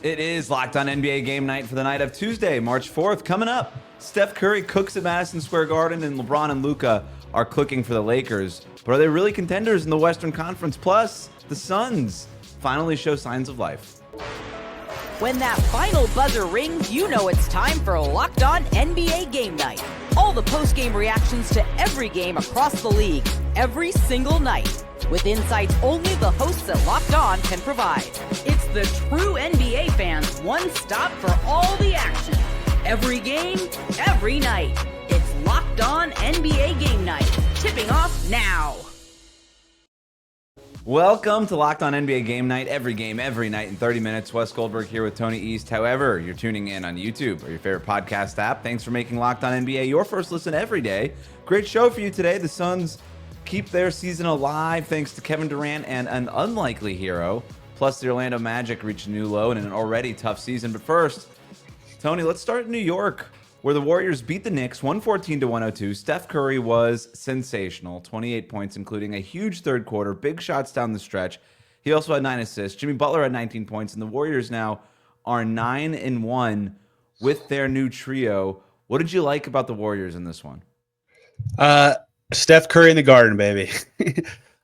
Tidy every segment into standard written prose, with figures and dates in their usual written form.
It is Locked On NBA Game Night for the night of Tuesday, March 4th. Coming up, Steph Curry cooks at Madison Square Garden, and LeBron and Luka are cooking for the Lakers. But are they really contenders in the Western Conference? Plus, the Suns finally show signs of life. When that final buzzer rings, you know it's time for Locked On NBA Game Night. All the post-game reactions to every game across the league, every single night, with insights only the hosts at Locked On can provide. It's the true NBA fans' one stop for all the action. Every game, every night. It's Locked On NBA Game Night. Tipping off now. Welcome to Locked On NBA Game Night. Every game, every night in 30 minutes. Wes Goldberg here with Tony East. However, you're tuning in on YouTube or your favorite podcast app. Thanks for making Locked On NBA your first listen every day. Great show for you today. The Suns keep their season alive thanks to Kevin Durant and an unlikely hero. Plus, the Orlando Magic reached a new low in an already tough season. But first, Tony, let's start in New York, where the Warriors beat the Knicks 114-102. Steph Curry was sensational, 28 points, including a huge third quarter, big shots down the stretch. He also had 9 assists. Jimmy Butler had 19 points, and the Warriors now are 9-1 with their new trio. What did you like about the Warriors in this one? Steph Curry in the Garden, baby.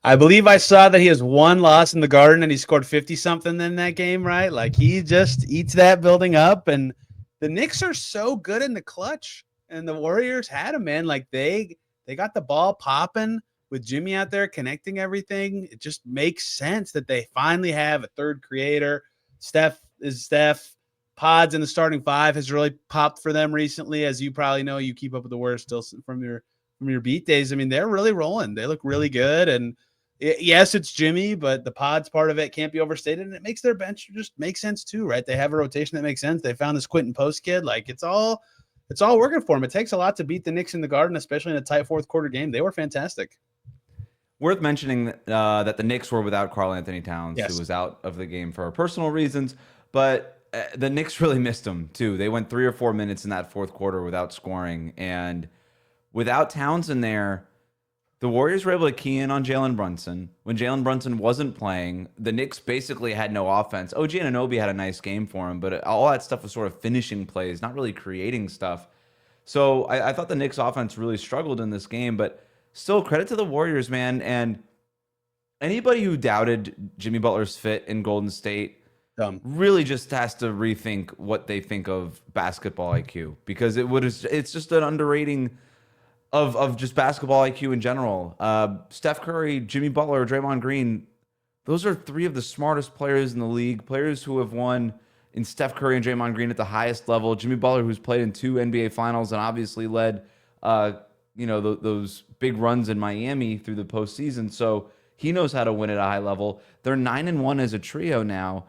I believe I saw that he has one loss in the Garden, and he scored 50-something in that game, right? Like, he just eats that building up, and the Knicks are so good in the clutch, and the Warriors had them, man. Like, they got the ball popping with Jimmy out there connecting everything. It just makes sense that they finally have a third creator. Steph. Pods in the starting five has really popped for them recently. As you probably know, you keep up with the Warriors still from your beat days. I mean, they're really rolling. They look really good. And yes, it's Jimmy, but the Pods part of it can't be overstated. And it makes their bench just make sense too, right? They have a rotation that makes sense. They found this Quentin Post kid. Like, it's all working for them. It takes a lot to beat the Knicks in the Garden, especially in a tight fourth quarter game. They were fantastic. Worth mentioning that the Knicks were without Karl Anthony Towns, Yes. who was out of the game for personal reasons, but the Knicks really missed him too. They went 3 or 4 minutes in that fourth quarter without scoring, and without Towns in there, the Warriors were able to key in on Jalen Brunson. When Jalen Brunson wasn't playing, the Knicks basically had no offense. OG Anunoby had a nice game for him, but all that stuff was sort of finishing plays, not really creating stuff. So I thought the Knicks offense really struggled in this game, but still credit to the Warriors, man. And anybody who doubted Jimmy Butler's fit in Golden State really just has to rethink what they think of basketball IQ, because it's just an underrating of just basketball IQ in general. Steph Curry, Jimmy Butler, Draymond Green, those are three of the smartest players in the league, players who have won in Steph Curry and Draymond Green at the highest level. Jimmy Butler, who's played in 2 NBA finals and obviously led those big runs in Miami through the postseason. So he knows how to win at a high level. They're 9-1 as a trio now.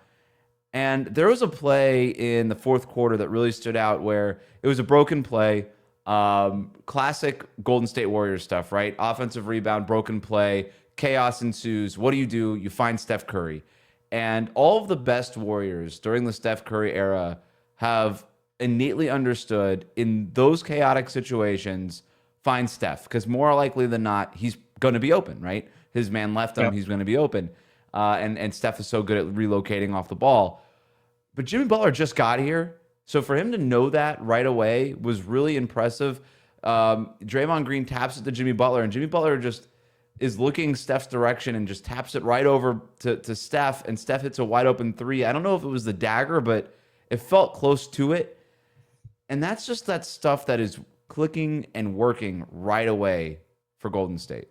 And there was a play in the fourth quarter that really stood out where it was a broken play. Classic Golden State Warriors stuff, right? Offensive rebound, broken play, chaos ensues. What do? You find Steph Curry. And all of the best Warriors during the Steph Curry era have innately understood in those chaotic situations, find Steph, because more likely than not, he's going to be open, right? His man left him, Yep. He's going to be open. And Steph is so good at relocating off the ball. But Jimmy Butler just got here, so for him to know that right away was really impressive. Draymond Green taps it to Jimmy Butler, and Jimmy Butler just is looking Steph's direction and just taps it right over to Steph, and Steph hits a wide open three. I don't know if it was the dagger, but it felt close to it. And that's just that stuff that is clicking and working right away for Golden State.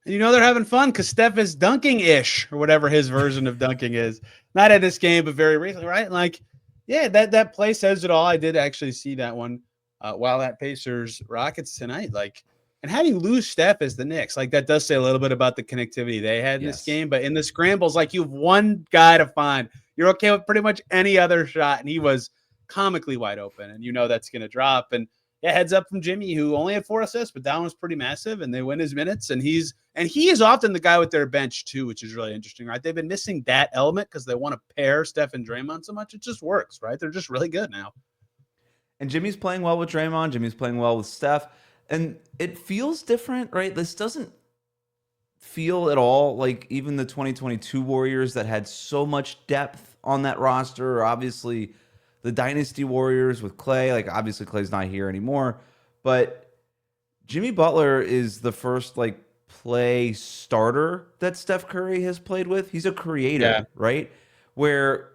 And they're having fun because Steph is dunking-ish, or whatever his version of dunking is. Not at this game, but very recently, right? Like, yeah, that play says it all. I did actually see that one while at Pacers-Rockets tonight. Like, and how do you lose Steph as the Knicks? Like, that does say a little bit about the connectivity they had in this game. But in the scrambles, like, you have one guy to find. You're okay with pretty much any other shot, and he was comically wide open, and that's going to drop. And yeah, heads up from Jimmy, who only had 4 assists, but that one was pretty massive, and they win his minutes. And he is often the guy with their bench too, which is really interesting, right? They've been missing that element because they want to pair Steph and Draymond so much. It just works, right? They're just really good now. And Jimmy's playing well with Draymond. Jimmy's playing well with Steph. And it feels different, right? This doesn't feel at all like even the 2022 Warriors that had so much depth on that roster are obviously the Dynasty Warriors with Klay. Like, obviously, Klay's not here anymore. But Jimmy Butler is the first, like, play starter that Steph Curry has played with. He's a creator, right? Where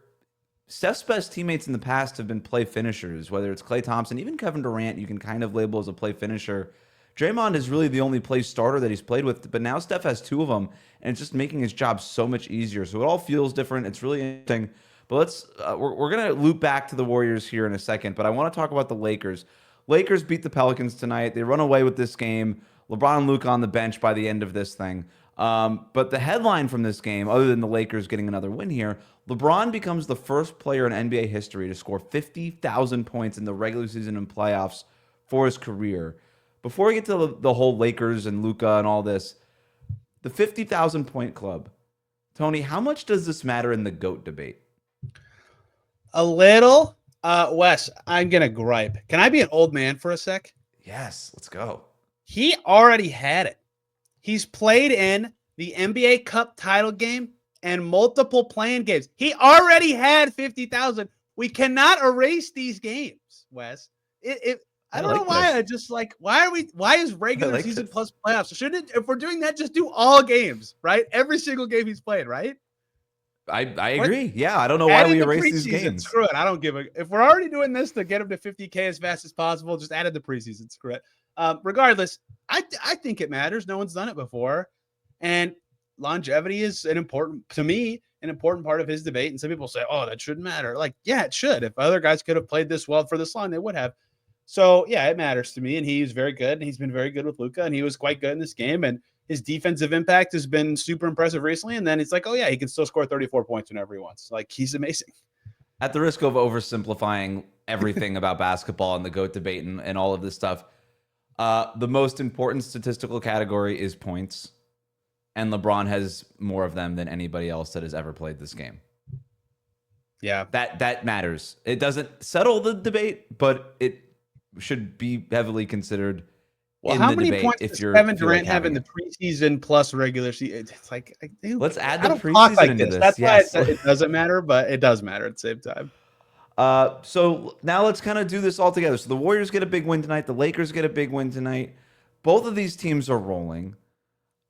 Steph's best teammates in the past have been play finishers, whether it's Klay Thompson, even Kevin Durant, you can kind of label as a play finisher. Draymond is really the only play starter that he's played with, but now Steph has two of them, and it's just making his job so much easier. So it all feels different. It's really interesting. But we're gonna loop back to the Warriors here in a second, but I want to talk about the Lakers. Lakers beat the Pelicans tonight. They run away with this game. LeBron and Luka on the bench by the end of this thing. But the headline from this game, other than the Lakers getting another win here, LeBron becomes the first player in NBA history to score 50,000 points in the regular season and playoffs for his career. Before we get to the whole Lakers and Luka and all this, the 50,000 point club, Tony, how much does this matter in the GOAT debate? A little. Wes, I'm going to gripe. Can I be an old man for a sec? Yes, let's go. He already had it. He's played in the NBA Cup title game and multiple playing games. He already had 50,000. We cannot erase these games, Wes. I don't know why. I just like, why is regular season plus playoffs? Shouldn't it, if we're doing that, just do all games, right? Every single game he's played, right? I agree. Yeah, I don't know why we erase these games. Screw it. I don't give a. If we're already doing this to get him to 50K as fast as possible, just add in the preseason. Screw it. Regardless, I think it matters. No one's done it before, and longevity is an important part of his debate. And some people say, "Oh, that shouldn't matter." Like, yeah, it should. If other guys could have played this well for this long, they would have. So yeah, it matters to me. And he's very good. And he's been very good with Luka, and he was quite good in this game. And his defensive impact has been super impressive recently. And then it's like, oh yeah, he can still score 34 points whenever he wants. Like, he's amazing. At the risk of oversimplifying everything about basketball and the GOAT debate and all of this stuff, the most important statistical category is points. And LeBron has more of them than anybody else that has ever played this game. Yeah. That matters. It doesn't settle the debate, but it should be heavily considered. Well, how many points does Kevin Durant have in the preseason plus regular season? It's like, dude, let's add the preseason into this. That's why it doesn't matter, but it does matter at the same time. So now let's kind of do this all together. So the Warriors get a big win tonight. The Lakers get a big win tonight. Both of these teams are rolling.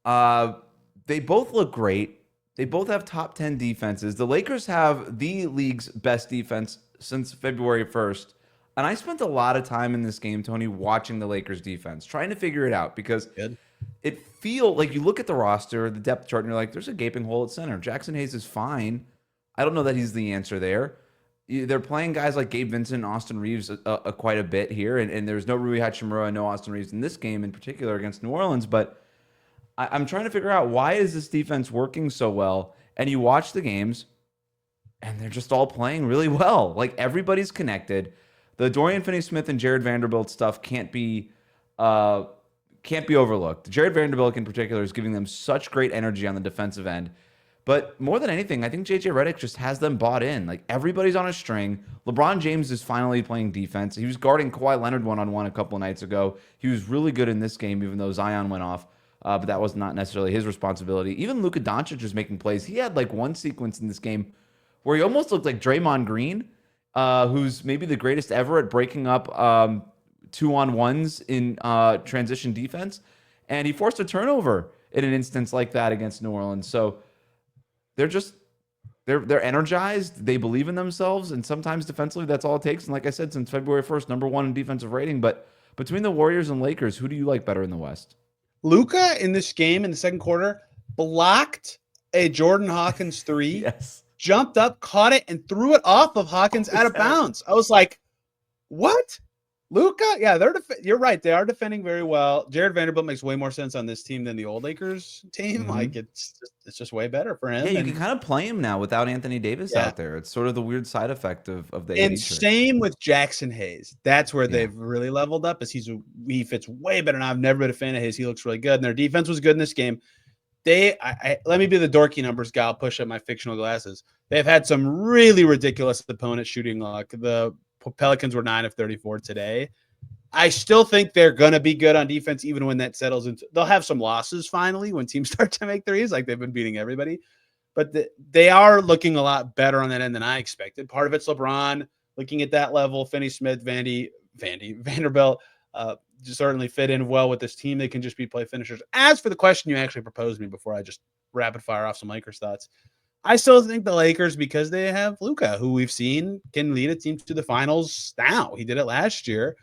They both look great. They both have top 10 defenses. The Lakers have the league's best defense since February 1st. And I spent a lot of time in this game, Tony, watching the Lakers defense, trying to figure it out because it feels like you look at the roster, the depth chart, and you're like, there's a gaping hole at center. Jackson Hayes is fine. I don't know that he's the answer there. They're playing guys like Gabe Vincent and Austin Reeves quite a bit here, and there's no Rui Hachimura and no Austin Reeves in this game in particular against New Orleans, but I'm trying to figure out why is this defense working so well, and you watch the games, and they're just all playing really well. Like, everybody's connected. The Dorian Finney-Smith and Jared Vanderbilt stuff can't be overlooked. Jared Vanderbilt in particular is giving them such great energy on the defensive end. But more than anything, I think JJ Redick just has them bought in. Like, everybody's on a string. LeBron James is finally playing defense. He was guarding Kawhi Leonard one-on-one a couple of nights ago. He was really good in this game, even though Zion went off. But that was not necessarily his responsibility. Even Luka Doncic was making plays. He had like one sequence in this game where he almost looked like Draymond Green, who's maybe the greatest ever at breaking up 2-on-1s in transition defense. And he forced a turnover in an instance like that against New Orleans. So they're energized. They believe in themselves. And sometimes defensively, that's all it takes. And like I said, since February 1st, number one in defensive rating. But between the Warriors and Lakers, who do you like better in the West? Luka in this game in the second quarter blocked a Jordan Hawkins three. Yes. Jumped up, caught it, and threw it off of Hawkins out of bounds. I was like, what? Luka? Yeah, you're right. They are defending very well. Jared Vanderbilt makes way more sense on this team than the old Lakers team. Mm-hmm. Like, it's just way better for him. Yeah, you can kind of play him now without Anthony Davis out there. It's sort of the weird side effect of the and same with Jackson Hayes. That's where they've really leveled up. Is he fits way better. And I've never been a fan of his. He looks really good. And their defense was good in this game. Let me be the dorky numbers guy. I'll push up my fictional glasses. They've had some really ridiculous opponent shooting luck. The Pelicans were 9 of 34 today. I still think they're going to be good on defense, even when that settles into. They'll have some losses finally when teams start to make threes, like they've been beating everybody. but they are looking a lot better on that end than I expected. Part of it's LeBron looking at that level. Finney-Smith, Vanderbilt just certainly fit in well with this team. They can just be play finishers. As for the question you actually proposed me before I just rapid fire off some Lakers thoughts, I still think the Lakers, because they have Luka, who we've seen can lead a team to the finals now. He did it last year.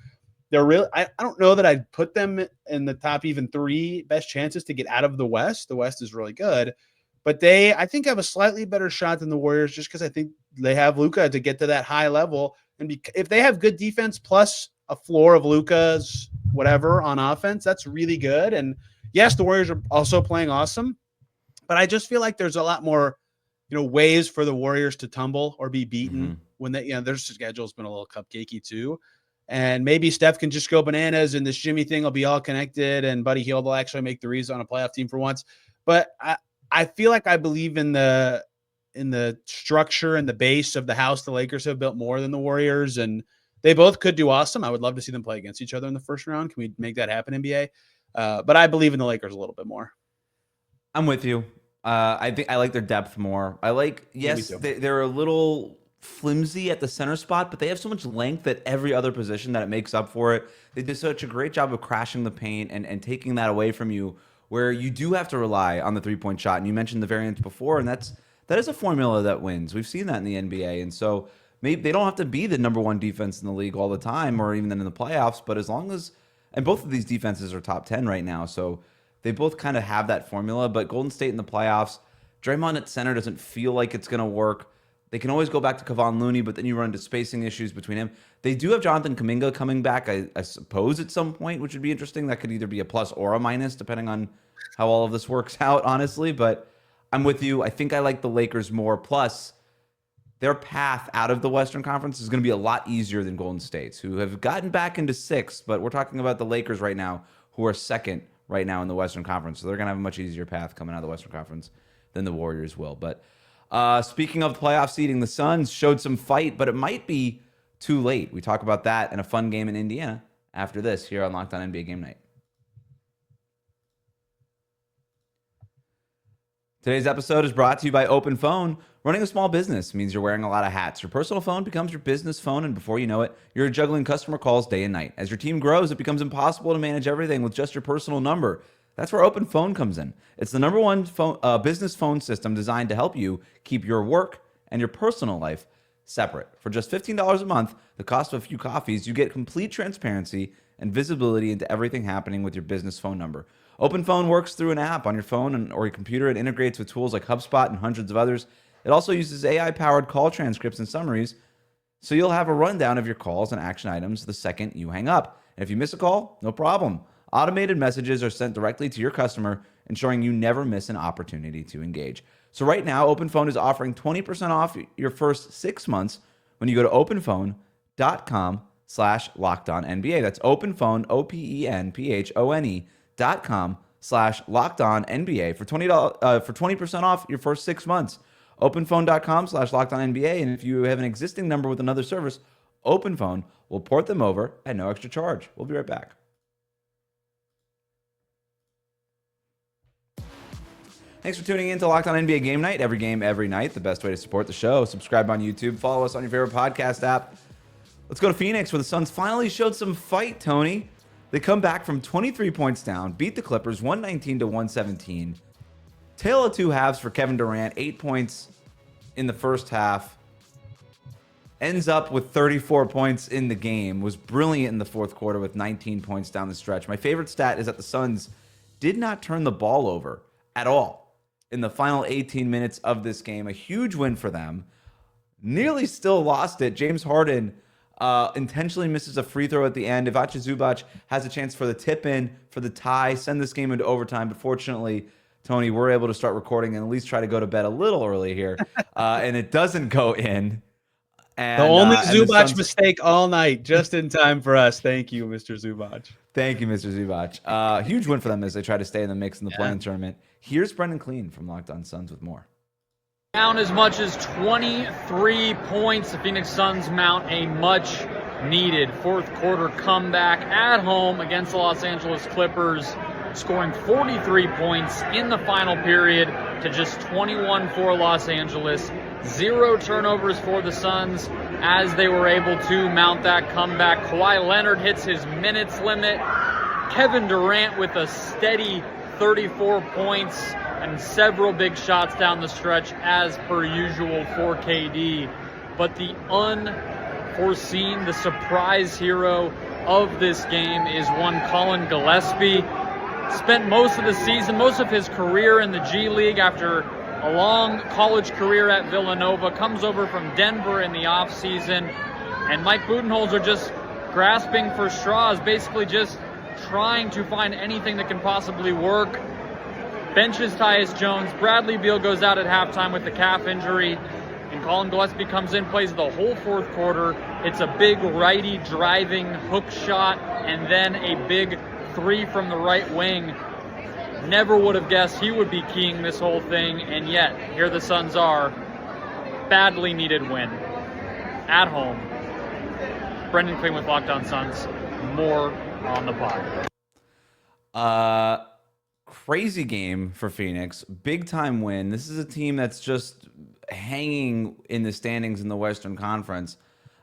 They're really, I don't know that I'd put them in the top even 3 best chances to get out of the West. The West is really good, but they, I think, have a slightly better shot than the Warriors just because I think they have Luka to get to that high level. And if they have good defense plus a floor of Luka's whatever on offense, that's really good. And yes, the Warriors are also playing awesome, but I just feel like there's a lot more, ways for the Warriors to tumble or be beaten when they, their schedule's been a little cupcakey too. And maybe Steph can just go bananas and this Jimmy thing will be all connected and Buddy Hield will actually make the reads on a playoff team for once. But I feel like I believe in the structure and the base of the house the Lakers have built more than the Warriors, and they both could do awesome. I would love to see them play against each other in the first round. Can we make that happen, NBA? But I believe in the Lakers a little bit more. I'm with you. I think I like their depth more. I like, yes, they're a little flimsy at the center spot, but they have so much length at every other position that it makes up for it. They did such a great job of crashing the paint and taking that away from you, where you do have to rely on the three-point shot. And you mentioned the variance before, and that is a formula that wins. We've seen that in the NBA. And so maybe they don't have to be the number 1 defense in the league all the time or even in the playoffs, but as long as, and both of these defenses are top 10 right now, so they both kind of have that formula. But Golden State in the playoffs, Draymond at center doesn't feel like it's going to work. They can always go back to Kevon Looney, but then you run into spacing issues between him. They do have Jonathan Kuminga coming back, I suppose, at some point, which would be interesting. That could either be a plus or a minus, depending on how all of this works out, honestly. But I'm with you. I think I like the Lakers more. Plus, their path out of the Western Conference is going to be a lot easier than Golden State's, who have gotten back into 6th. But we're talking about the Lakers right now, who are 2nd right now in the Western Conference. So they're going to have a much easier path coming out of the Western Conference than the Warriors will. But speaking of playoff seeding, the Suns showed some fight, but it might be too late. We talk about that and a fun game in Indiana after this here on Locked On NBA Game Night. Today's episode is brought to you by Open Phone. Running a small business means you're wearing a lot of hats. Your personal phone becomes your business phone, and before you know it, you're juggling customer calls day and night. As your team grows, it becomes impossible to manage everything with just your personal number. That's where Open Phone comes in. It's the number 1 business phone system designed to help you keep your work and your personal life separate. For just $15 a month, the cost of a few coffees, you get complete transparency and visibility into everything happening with your business phone number. Open Phone works through an app on your phone or your computer. It integrates with tools like HubSpot and hundreds of others. It also uses AI-powered call transcripts and summaries, so you'll have a rundown of your calls and action items the second you hang up. And if you miss a call, no problem. Automated messages are sent directly to your customer, ensuring you never miss an opportunity to engage. So right now, OpenPhone is offering 20% off your first 6 months when you go to openphone.com/LockedOnNBA. That's OpenPhone, OpenPhone.com/LockedOnNBA for $20 off your first 6 months. OpenPhone.com/LockedOnNBA. And if you have an existing number with another service, OpenPhone will port them over at no extra charge. We'll be right back. Thanks for tuning in to Locked On NBA Game Night. Every game, every night. The best way to support the show. Subscribe on YouTube. Follow us on your favorite podcast app. Let's go to Phoenix, where the Suns finally showed some fight, Tony. They come back from 23 points down, beat the Clippers 119-117. Tale of 2 halves for Kevin Durant. 8 points in the first half. Ends up with 34 points in the game. Was brilliant in the fourth quarter with 19 points down the stretch. My favorite stat is that the Suns did not turn the ball over at all in the final 18 minutes of this game. A huge win for them. Nearly still lost it. James Harden intentionally misses a free throw at the end. Ivica Zubac has a chance for the tip-in, for the tie, send this game into overtime. But fortunately, Tony, we're able to start recording and at least try to go to bed a little early here. And it doesn't go in. And, the only Zubac mistake all night, just in time for us. Thank you, Mr. Zubac. Thank you, Mr. Zubac. Huge win for them as they try to stay in the mix in the play-in tournament. Here's Brendan Clean from Locked On Suns with more. Down as much as 23 points. The Phoenix Suns mount a much-needed fourth quarter comeback at home against the Los Angeles Clippers, scoring 43 points in the final period. to just 21 for Los Angeles. 0 turnovers for the Suns as they were able to mount that comeback. Kawhi Leonard hits his minutes limit. Kevin Durant with a steady 34 points and several big shots down the stretch as per usual for KD. But the unforeseen, the surprise hero of this game is one Colin Gillespie. Spent most of the season, most of his career in the G League after a long college career at Villanova, comes over from Denver in the offseason, and Mike Budenholzer just grasping for straws, basically just trying to find anything that can possibly work. Benches Tyus Jones. Bradley Beal goes out at halftime with the calf injury, and Colin Gillespie comes in, plays the whole fourth quarter. It's a big righty driving hook shot, and then a big 3 from the right wing. Never would have guessed he would be keying this whole thing, and yet here the Suns are. Badly needed win. At home. Brendan Clean with Locked On Suns. More on the pod. Crazy game for Phoenix. Big time win. This is a team that's just hanging in the standings in the Western Conference.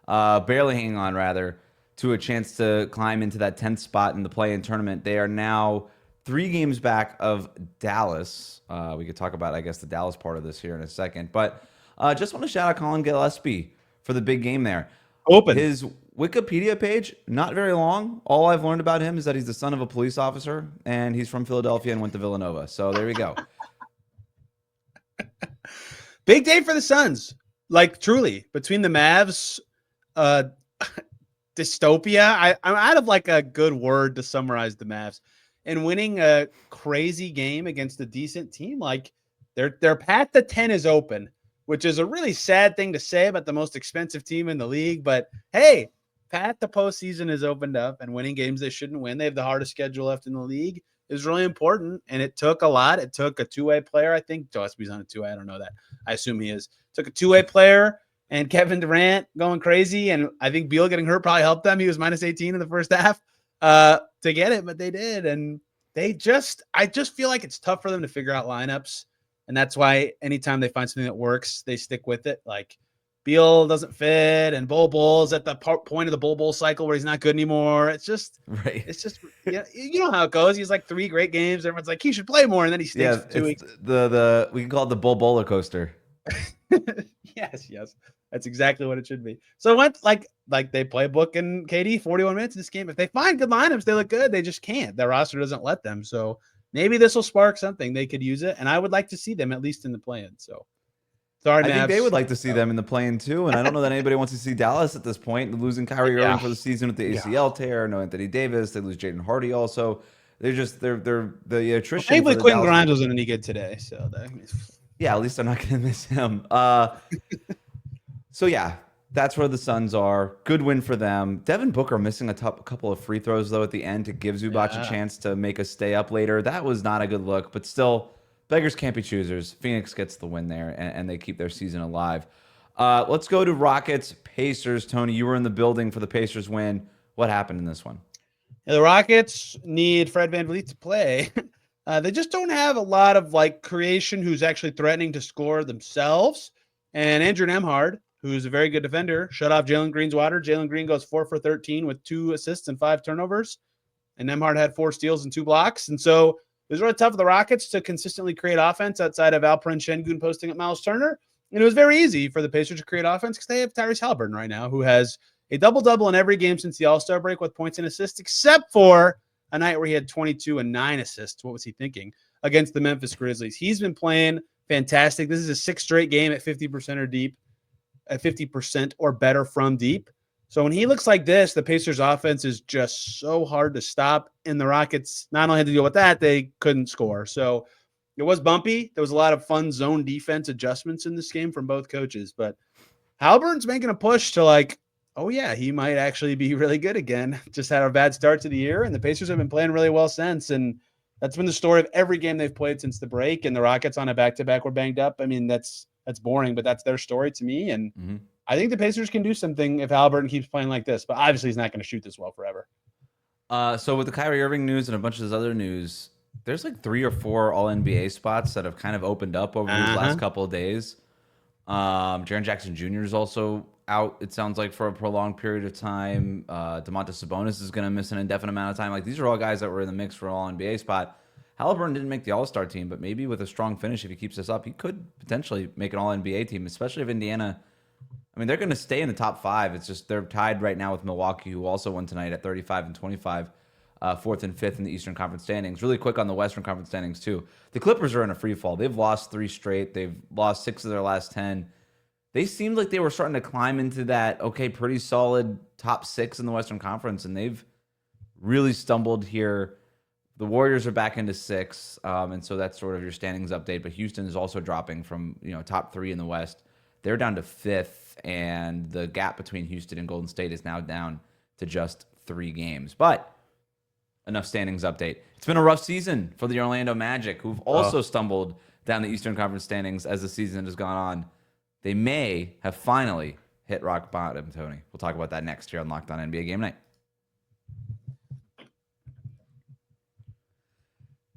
Barely hanging on, rather, to a chance to climb into that 10th spot in the play-in tournament. They are now 3 games back of Dallas. We could talk about, I guess, the Dallas part of this here in a second. But just want to shout out Colin Gillespie for the big game there. His Wikipedia page, not very long. All I've learned about him is that he's the son of a police officer, and he's from Philadelphia and went to Villanova. So there we go. Big day for the Suns. Like, truly, between the Mavs, dystopia. I'm out of like a good word to summarize the Mavs. And winning a crazy game against a decent team, like their path to 10 is open, which is a really sad thing to say about the most expensive team in the league. But hey, path to postseason is opened up, and winning games they shouldn't win. They have the hardest schedule left in the league. Is really important, and it took a lot. It took a two-way player. I think Gillespie's on a two-way. I don't know that. I assume he is. Took a two-way player and Kevin Durant going crazy, and I think Beal getting hurt probably helped them. He was minus 18 in the first half to get it, but they did, and I just feel like it's tough for them to figure out lineups, and that's why anytime they find something that works, they stick with it. Like Beal doesn't fit, and Bull's at the point of the Bull cycle where he's not good anymore. It's just, right. It's just, yeah, you know how it goes. He's like 3 great games. Everyone's like, he should play more, and then he stinks for 2 weeks. We can call it the Bull roller coaster. Yes, that's exactly what it should be. So what, like they play Book and KD 41 minutes in this game. If they find good lineups, they look good. They just can't. Their roster doesn't let them. So maybe this will spark something. They could use it, and I would like to see them at least in the play-in. So. Sorry, I think they would like to see them in the play-in too, and I don't know that anybody wants to see Dallas at this point. Losing Kyrie Irving for the season with the ACL tear, no Anthony Davis, they lose Jaden Hardy also. They're the attrition. Thankfully, Quentin Grimes wasn't any good today, so yeah, at least I'm not going to miss him. So yeah, that's where the Suns are. Good win for them. Devin Booker missing a couple of free throws though at the end to give Zubac a chance to make us stay up later. That was not a good look, but still. Beggars can't be choosers. Phoenix gets the win there, and they keep their season alive. Let's go to Rockets, Pacers. Tony, you were in the building for the Pacers win. What happened in this one? Yeah, the Rockets need Fred VanVleet to play. They just don't have a lot of like creation who's actually threatening to score themselves. And Andrew Nembhard, who's a very good defender, shut off Jalen Green's water. Jalen Green goes 4 for 13 with 2 assists and 5 turnovers. And Nembhard had 4 steals and 2 blocks. And so it was really tough for the Rockets to consistently create offense outside of Alperen Şengün posting at Miles Turner. And it was very easy for the Pacers to create offense because they have Tyrese Haliburton right now, who has a double-double in every game since the All-Star break with points and assists, except for a night where he had 22 and 9 assists. What was he thinking? Against the Memphis Grizzlies. He's been playing fantastic. This is a 6th straight game at 50% or deep, at 50% or better from deep. So when he looks like this, the Pacers offense is just so hard to stop. And the Rockets not only had to deal with that, they couldn't score. So it was bumpy. There was a lot of fun zone defense adjustments in this game from both coaches. But Halliburton's making a push to like, oh yeah, he might actually be really good again. Just had a bad start to the year, and the Pacers have been playing really well since. And that's been the story of every game they've played since the break. And the Rockets on a back-to-back were banged up. I mean, that's boring, but that's their story to me. And I think the Pacers can do something if Halliburton keeps playing like this, but obviously he's not going to shoot this well forever. So with the Kyrie Irving news and a bunch of this other news, there's like 3 or 4 All NBA spots that have kind of opened up over these last couple of days. Jaren Jackson Jr. is also out, it sounds like, for a prolonged period of time. Domantas Sabonis is going to miss an indefinite amount of time. Like, these are all guys that were in the mix for an All-NBA spot. Halliburton didn't make the All-Star team, but maybe with a strong finish, if he keeps this up, he could potentially make an All-NBA team, especially if Indiana... I mean, they're going to stay in the top 5. It's just they're tied right now with Milwaukee, who also won tonight at 35 and 25, 4th and 5th in the Eastern Conference standings. Really quick on the Western Conference standings, too. The Clippers are in a free fall. They've lost 3 straight. They've lost 6 of their last 10. They seemed like they were starting to climb into that, pretty solid top 6 in the Western Conference, and they've really stumbled here. The Warriors are back into 6, and so that's sort of your standings update. But Houston is also dropping from top 3 in the West. They're down to 5th, and the gap between Houston and Golden State is now down to just 3 games. But enough standings update. It's been a rough season for the Orlando Magic, who've also stumbled down the Eastern Conference standings as the season has gone on. They may have finally hit rock bottom, Tony. We'll talk about that next here on Locked On NBA Game Night.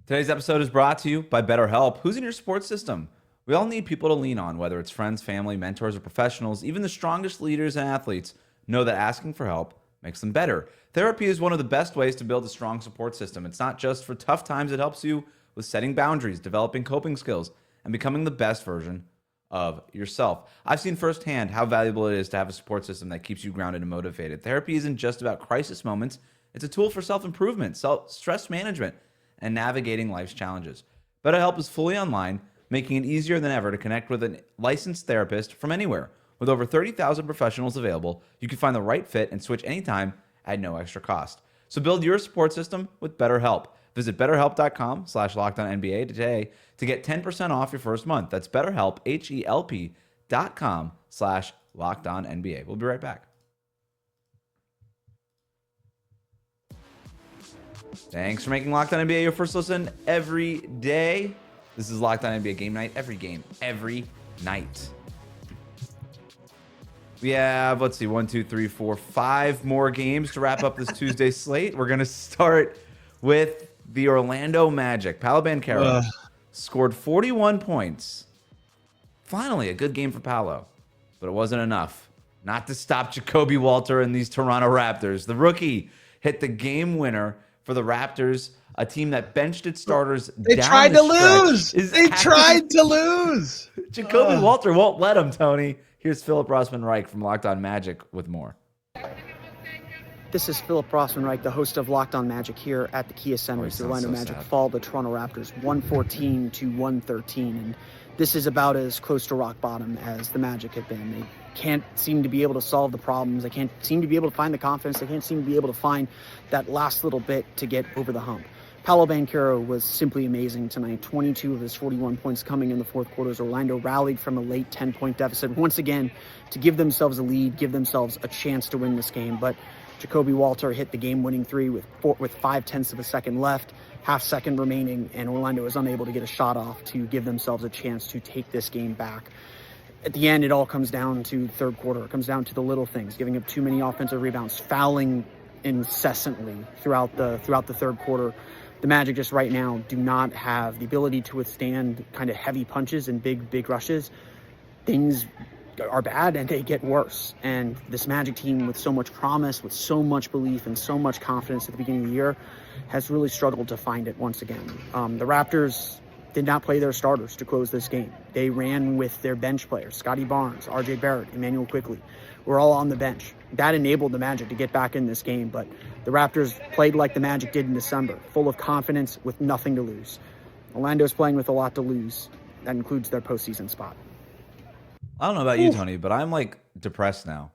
Today's episode is brought to you by BetterHelp. Who's in your sports system? We all need people to lean on, whether it's friends, family, mentors, or professionals. Even the strongest leaders and athletes know that asking for help makes them better. Therapy is one of the best ways to build a strong support system. It's not just for tough times. It helps you with setting boundaries, developing coping skills, and becoming the best version of yourself. I've seen firsthand how valuable it is to have a support system that keeps you grounded and motivated. Therapy isn't just about crisis moments. It's a tool for self-improvement, stress management, and navigating life's challenges. BetterHelp is fully online, making it easier than ever to connect with a licensed therapist from anywhere. With over 30,000 professionals available, you can find the right fit and switch anytime at no extra cost. So build your support system with BetterHelp. Visit BetterHelp.com/LockedOnNBA today to get 10% off your first month. That's BetterHelp, HELP.com/LockedOnNBA. We'll be right back. Thanks for making Locked On NBA your first listen every day. This is Locked On NBA Game Night. Every game, every night. We have, 1, 2, 3, 4, 5 more games to wrap up this Tuesday slate. We're going to start with the Orlando Magic. Paolo Banchero scored 41 points. Finally, a good game for Paolo, but it wasn't enough. Not to stop Jacoby Walter and these Toronto Raptors. The rookie hit the game winner for the Raptors, a team that benched its starters. They tried to lose. They tried to lose. Jacoby Walter won't let him, Tony. Here's Philip Rossman-Reich from Locked On Magic with more. This is Philip Rossman-Reich, the host of Locked On Magic here at the Kia Center. The Orlando Magic fall the Toronto Raptors 114 to 113, and this is about as close to rock bottom as the Magic have been. They can't seem to be able to solve the problems. They can't seem to be able to find the confidence. They can't seem to be able to find that last little bit to get over the hump. Paolo Banchero was simply amazing tonight. 22 of his 41 points coming in the fourth quarter as Orlando rallied from a late 10-point deficit once again to give themselves a lead, give themselves a chance to win this game. But Jacoby Walter hit the game-winning three with 0.5 of a second left, half second remaining, and Orlando was unable to get a shot off to give themselves a chance to take this game back. At the end, it all comes down to the third quarter. It comes down to the little things, giving up too many offensive rebounds, fouling incessantly throughout the third quarter. The Magic just right now do not have the ability to withstand kind of heavy punches and big rushes. Things are bad and they get worse. And this Magic team with so much promise, with so much belief and so much confidence at the beginning of the year has really struggled to find it once again. The Raptors did not play their starters to close this game. They ran with their bench players, Scotty Barnes, RJ Barrett, Emmanuel Quickley. We're all on the bench. That enabled the Magic to get back in this game, but the Raptors played like the Magic did in December, full of confidence with nothing to lose. Orlando's playing with a lot to lose. That includes their postseason spot. I don't know about you, Tony, but I'm depressed now.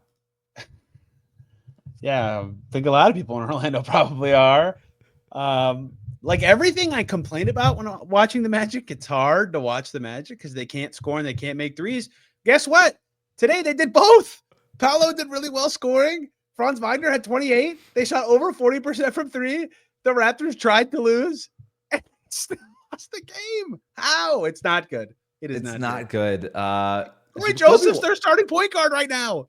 Yeah, I think a lot of people in Orlando probably are. Everything I complain about when watching the Magic, it's hard to watch the Magic because they can't score and they can't make threes. Guess what? Today they did both. Paolo did really well scoring. Franz Wagner had 28. They shot over 40% from three. The Raptors tried to lose and still lost the game. How? It's not good. It's not good. Corey Joseph's their starting point guard right now.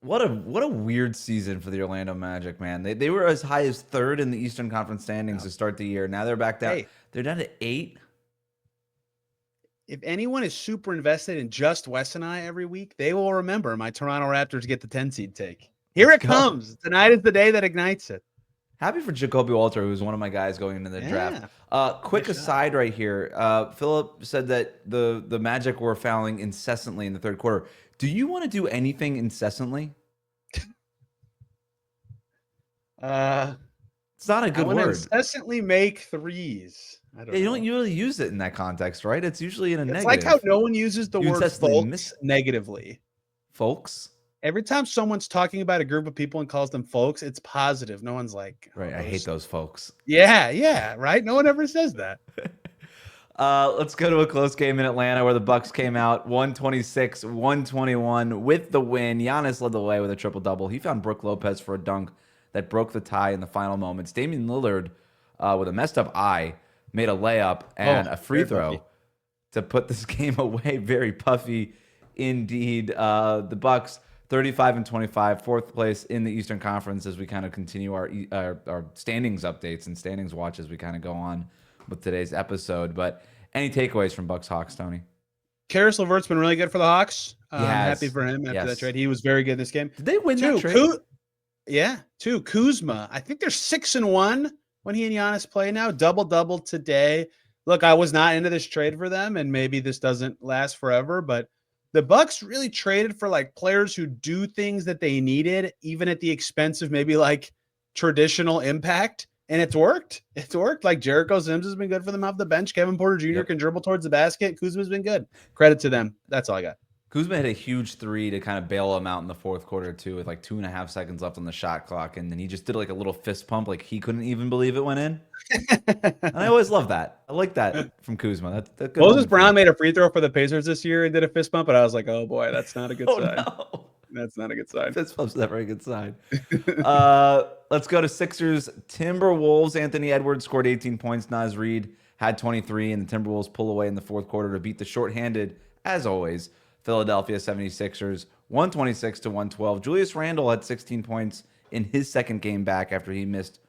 What a weird season for the Orlando Magic, man. They were as high as 3rd in the Eastern Conference standings to start the year. Now they're back down. Hey. They're down to 8. If anyone is super invested in just Wes and I every week, they will remember my Toronto Raptors get the 10 seed take. Here Let's it go. comes. Tonight is the day that ignites it. Happy for Jacoby Walter, who's one of my guys going into the draft. Quick aside right here. Philip said that the Magic were fouling incessantly in the third quarter. Do you want to do anything incessantly? It's not a good word. Incessantly make threes. I don't know. You don't usually use it in that context, right? It's usually in a negative. It's like how no one uses the You word incessantly folks negatively. Folks? Every time someone's talking about a group of people and calls them folks, it's positive. No one's like, Right, I hate those folks. Yeah, right? No one ever says that. Let's go to a close game in Atlanta where the Bucks came out 126-121 with the win. Giannis led the way with a triple-double. He found Brook Lopez for a dunk that broke the tie in the final moments. Damian Lillard, with a messed up eye, made a layup and a free throw to put this game away. Very puffy indeed. The Bucks 35-25, 4th place in the Eastern Conference as we kind of continue our standings updates and standings watch as we kind of go on with today's episode. But any takeaways from Bucks Hawks, Tony? Karis LeVert's been really good for the Hawks. I'm Yes. happy for him after Yes. that trade. He was very good this game. Did they win that trade? Kuzma. I think they're 6-1 when he and Giannis play now. Double today. Look, I was not into this trade for them, and maybe this doesn't last forever, but the Bucks really traded for like players who do things that they needed, even at the expense of maybe like traditional impact. And it's worked. It's worked. Like Jericho Sims has been good for them off the bench. Kevin Porter Jr. can dribble towards the basket. Kuzma's been good. Credit to them. That's all I got. Kuzma hit a huge 3 to kind of bail him out in the 4th quarter too, with like 2.5 seconds left on the shot clock, and then he just did like a little fist pump, like he couldn't even believe it went in. And I always love that. I like that from Kuzma. That's good. Moses Brown made a free throw for the Pacers this year and did a fist bump, but I was like, oh boy, that's not a good sign. No. That's not a good sign. Fist pump's never a good sign. Let's go to Sixers Timberwolves. Anthony Edwards scored 18 points. Naz Reid had 23, and the Timberwolves pull away in the 4th quarter to beat the shorthanded, as always, Philadelphia 76ers 126-112. Julius Randle had 16 points in his second game back after he missed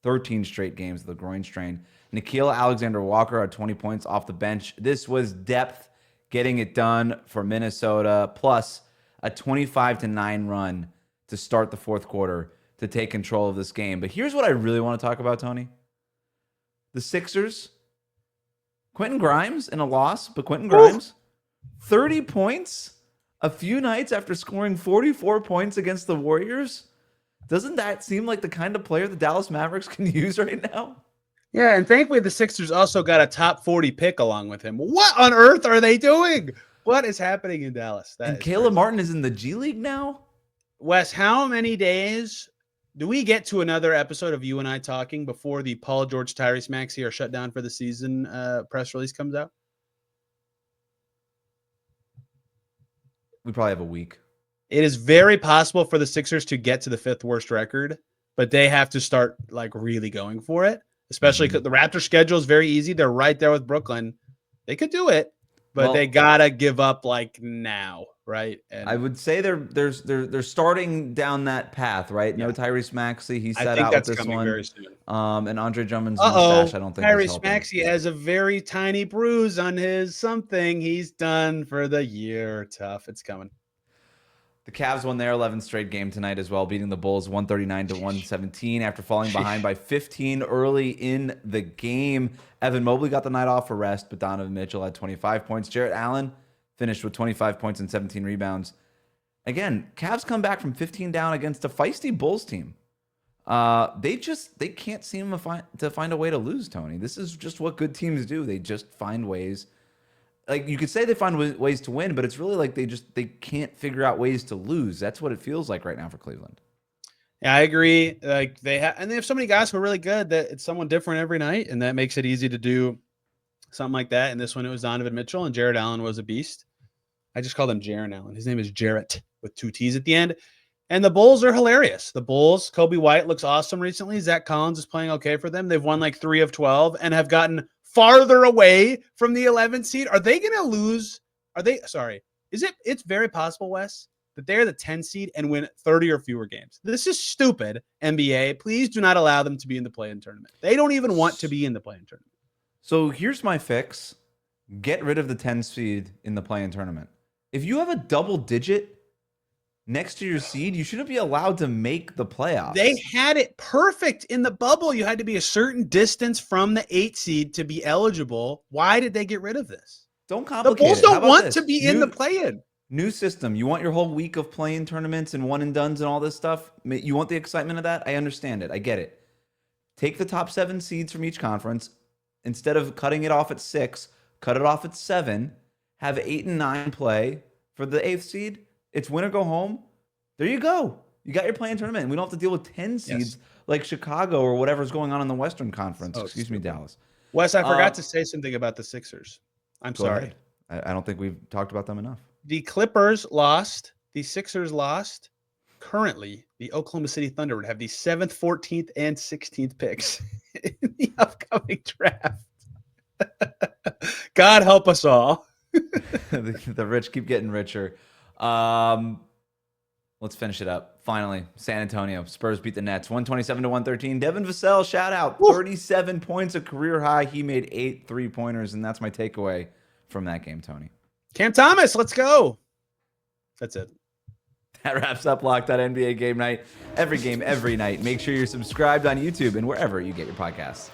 13 straight games of the groin strain. Nickeil Alexander-Walker had 20 points off the bench. This was depth getting it done for Minnesota, plus a 25-9 run to start the 4th quarter to take control of this game. But here's what I really want to talk about, Tony. The Sixers, Quentin Grimes in a loss, but Quentin Grimes, 30 points a few nights after scoring 44 points against the Warriors. Doesn't that seem like the kind of player the Dallas Mavericks can use right now? Yeah, and thankfully the Sixers also got a top 40 pick along with him. What on earth are they doing? What is happening in Dallas? And Caleb Martin is in the G League now? Wes, how many days do we get to another episode of you and I talking before the Paul George, Tyrese Maxey are shut down for the season press release comes out? We probably have a week. It is very possible for the Sixers to get to the 5th worst record, but they have to start like really going for it, especially because the Raptors schedule is very easy. They're right there with Brooklyn. They could do it, but they gotta give up like now, right? And I would say they're starting down that path, right? No Tyrese Maxey. He set out with this one. Very soon. And Andre Drummond's mustache, I don't think Tyrese Maxey has a very tiny bruise on his something. He's done for the year. Tough. It's coming. The Cavs won their 11th straight game tonight as well, beating the Bulls 139-117 after falling behind by 15 early in the game. Evan Mobley got the night off for rest, but Donovan Mitchell had 25 points. Jarrett Allen finished with 25 points and 17 rebounds. Again, Cavs come back from 15 down against a feisty Bulls team. They can't seem to find a way to lose, Tony. This is just what good teams do. They just find ways. Like, you could say they find ways to win, but it's really like they can't figure out ways to lose. That's what it feels like right now for Cleveland. Yeah, I agree. Like they have so many guys who are really good that it's someone different every night, and that makes it easy to do something like that. And this one, it was Donovan Mitchell, and Jarrett Allen was a beast. I just called him Jaren Allen. His name is Jarrett with 2 T's at the end. And the Bulls are hilarious. The Bulls, Kobe White looks awesome recently. Zach Collins is playing okay for them. They've won like 3 of 12 and have gotten farther away from the 11th seed. Are they going to lose? It's very possible, Wes, that they're the 10 seed and win 30 or fewer games. This is stupid, NBA. Please do not allow them to be in the play-in tournament. They don't even want to be in the play-in tournament. So here's my fix. Get rid of the 10 seed in the play-in tournament. If you have a double digit next to your seed, you shouldn't be allowed to make the playoffs. They had it perfect in the bubble. You had to be a certain distance from the 8 seed to be eligible. Why did they get rid of this? Don't The complicate Bulls it. How don't about want this? to be in the play-in. New system. You want your whole week of play-in tournaments and one and dones and all this stuff? You want the excitement of that? I understand it. I get it. Take the top 7 seeds from each conference. Instead of cutting it off at 6, cut it off at 7. Have 8 and 9 play for the 8th seed. It's win or go home. There you go. You got your play-in tournament. And we don't have to deal with 10 seeds like Chicago or whatever's going on in the Western Conference. Excuse me, Dallas. Wes, I forgot to say something about the Sixers. I'm Go sorry. ahead. I don't think we've talked about them enough. The Clippers lost. The Sixers lost. Currently, the Oklahoma City Thunder would have the 7th, 14th, and 16th picks in the upcoming draft. God help us all. The rich keep getting richer. Let's finish it up. Finally, San Antonio. Spurs beat the Nets 127-113. Devin Vassell, shout out. 37 points, a career high. He made 8 3-pointers, and that's my takeaway from that game, Tony. Cam Thomas, let's go. That's it. That wraps up Locked On NBA Game Night. Every game, every night. Make sure you're subscribed on YouTube and wherever you get your podcasts.